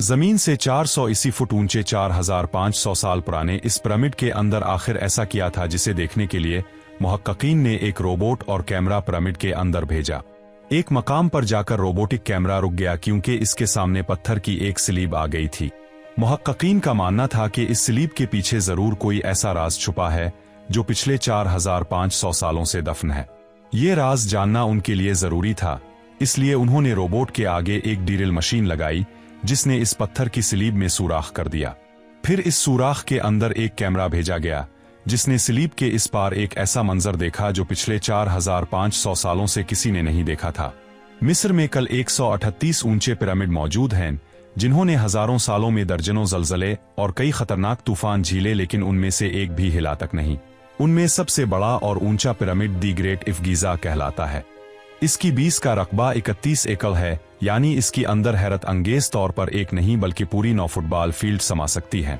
जमीन से 480 फुट ऊंचे 4500 साल पुराने इस पिरामिड के अंदर आखिर ऐसा क्या था जिसे देखने के लिए मुहक्किकीन ने एक रोबोट और कैमरा पिरामिड के अंदर भेजा। एक मकाम पर जाकर रोबोटिक कैमरा रुक गया क्योंकि इसके सामने पत्थर की एक स्लीब आ गई थी। मुहक्किकीन का मानना था कि इस स्लीब के पीछे जरूर कोई ऐसा राज छुपा है जो पिछले 4500 सालों से दफन है। ये राज जानना उनके लिए जरूरी था, इसलिए उन्होंने रोबोट के आगे एक ड्रिल मशीन लगाई जिसने इस पत्थर की स्लीब में सुराख कर दिया। फिर इस सुराख के अंदर एक कैमरा भेजा गया जिसने स्लीब के इस पार एक ऐसा मंजर देखा जो पिछले 4500 सालों से किसी ने नहीं देखा था। मिस्र में कल 138 ऊंचे पिरामिड मौजूद हैं जिन्होंने हजारों सालों में दर्जनों जलजले और कई खतरनाक तूफान झीले, लेकिन उनमें से एक भी हिला तक नहीं। उनमें सबसे बड़ा और ऊंचा pyramid the great of Giza कहलाता है। इसकी 20 का रकबा 31 एकड़ है, यानी इसकी अंदर हैरत अंगेज तौर पर एक नहीं बल्कि पूरी 9 फुटबॉल फील्ड समा सकती है।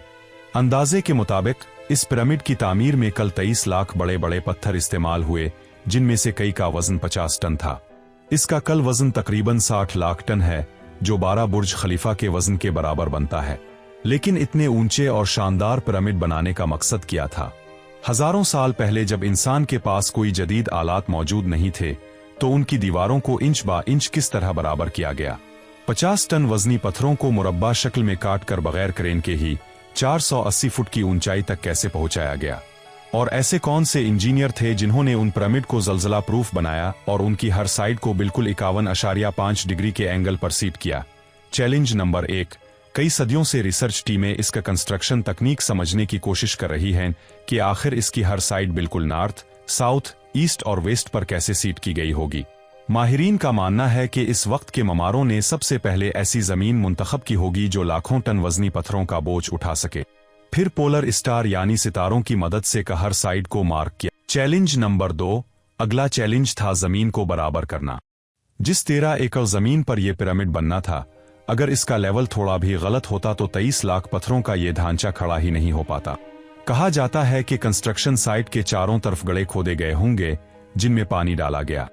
अंदाजे के मुताबिक इस पिरामिड की तामीर में कल 23 लाख बड़े बड़े पत्थर इस्तेमाल हुए, जिनमें से कई का वजन 50 टन था। इसका कल वजन तकरीबन 60 लाख टन है, जो 12 बुर्ज खलीफा के वजन के बराबर बनता है। लेकिन इतने ऊंचे और शानदार पिरामिड बनाने का मकसद क्या था? हजारों साल पहले जब इंसान के पास कोई जदीद आलात मौजूद नहीं थे, तो उनकी दीवारों को इंच बा इंच किस तरह बराबर किया गया? 50 टन वजनी पत्थरों को मुरब्बा शक्ल में काट कर बगैर क्रेन के ही 480 फुट की ऊंचाई तक कैसे पहुंचाया गया? और ऐसे कौन से इंजीनियर थे जिन्होंने उन पिरामिड को जलजला प्रूफ बनाया और उनकी हर साइड को बिल्कुल 51.5 डिग्री के एंगल पर सीट किया? Challenge number 1। कई सदियों से रिसर्च टीमें इसका कंस्ट्रक्शन तकनीक समझने की कोशिश कर रही हैं कि आखिर इसकी हर साइड बिल्कुल नॉर्थ, साउथ, ईस्ट और वेस्ट पर कैसे सीट की गई होगी। माहिरीन का मानना है कि इस वक्त के ममारों ने सबसे पहले ऐसी जमीन मुंतखब की होगी जो लाखों टन वजनी पत्थरों का बोझ उठा सके। फिर पोलर स्टार यानी सितारों की मदद से हर साइड को मार्क किया। Challenge number 2। अगला चैलेंज था जमीन को बराबर करना। जिस 13 एकड़ जमीन पर यह पिरामिड बनना था, अगर इसका लेवल थोड़ा भी गलत होता तो 23 लाख पत्थरों का यह ढांचा खड़ा ही नहीं हो पाता। कहा जाता है कि कंस्ट्रक्शन साइट के चारों तरफ गड्ढे खोदे गए होंगे जिनमें पानी डाला गया,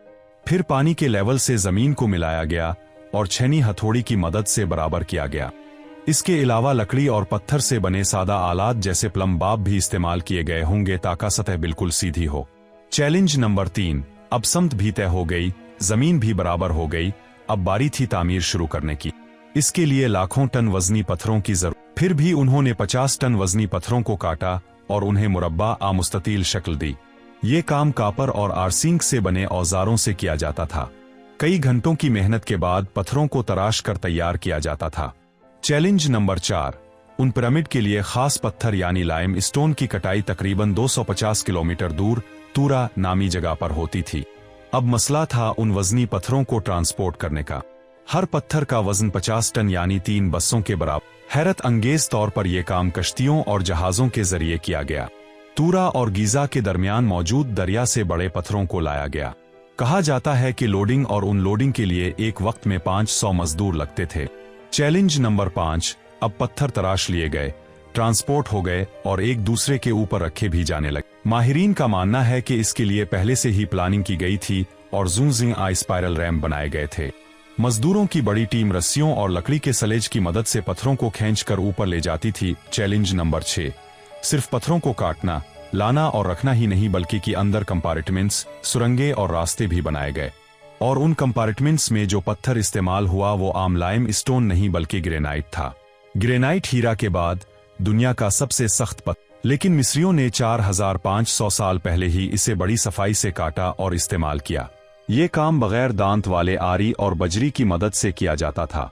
फिर पानी के लेवल से जमीन को मिलाया गया और छेनी हथौड़ी की मदद से बराबर किया गया। इसके अलावा लकड़ी और पत्थर से बने सादा आलात जैसे प्लम बाब भी इस्तेमाल किए गए होंगे ताकि सतह बिल्कुल सीधी हो। Challenge number 3। अब समत भी तय हो गई, जमीन भी बराबर हो गई, अब बारी थी तामीर शुरू करने की। इसके लिए लाखों टन वजनी पत्थरों की जरूरत। फिर भी उन्होंने 50 टन वजनी पत्थरों को काटा और उन्हें मुरब्बा आ मुस्ततील शक्ल दी। ये काम कापर और आरसिंक से बने औजारों से किया जाता था। कई घंटों की मेहनत के बाद पत्थरों को तराश कर तैयार किया जाता था। Challenge number 4। उन पिरामिड के लिए खास पत्थर यानी लाइम स्टोन की कटाई तकरीबन 250 किलोमीटर दूर तूरा नामी जगह पर होती थी। अब मसला था उन वजनी पत्थरों को ट्रांसपोर्ट करने का। हर पत्थर का वजन 50 टन यानी 3 बसों के बराबर। हैरत अंगेज तौर पर यह काम कश्तियों और जहाजों के जरिए किया गया। तूरा और गीजा के दरमियान मौजूद दरिया से बड़े पत्थरों को लाया गया। कहा जाता है कि लोडिंग और अनलोडिंग के लिए एक वक्त में 500 मजदूर लगते थे। Challenge number 5। अब पत्थर तराश लिए गए, ट्रांसपोर्ट हो गए और एक दूसरे के ऊपर रखे भी जाने लगे। माहिरीन का मानना है कि इसके लिए पहले से ही प्लानिंग की गई थी और जूजिंग आई स्पाइरल रैम्प बनाए गए थे। मजदूरों की बड़ी टीम रस्सियों और लकड़ी के सलेज की मदद से पत्थरों को खींचकर ऊपर ले जाती थी। Challenge number 6। सिर्फ पत्थरों को काटना, लाना और रखना ही नहीं बल्कि कि अंदर कंपार्टमेंट्स, सुरंगें और रास्ते भी बनाए गए। और उन कंपार्टमेंट्स में जो पत्थर इस्तेमाल हुआ वो आम लाइम स्टोन नहीं बल्कि ग्रेनाइट था। ग्रेनाइट हीरा के बाद दुनिया का सबसे सख्त पत्थर, लेकिन मिस्रियों ने 4500 साल पहले ही इसे बड़ी सफाई से काटा और इस्तेमाल किया। ये काम बगैर दांत वाले आरी और बजरी की मदद से किया जाता था।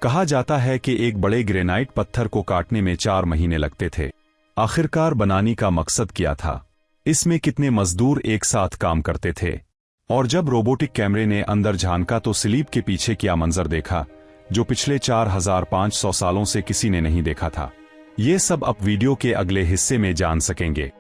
कहा जाता है कि एक बड़े ग्रेनाइट पत्थर को काटने में 4 महीने लगते थे। आखिरकार बनाने का मकसद क्या था? इसमें कितने मजदूर एक साथ काम करते थे? और जब रोबोटिक कैमरे ने अंदर झांका तो स्लीब के पीछे क्या मंजर देखा जो पिछले 4500 सालों से किसी ने नहीं देखा था? ये सब अब वीडियो के अगले हिस्से में जान सकेंगे।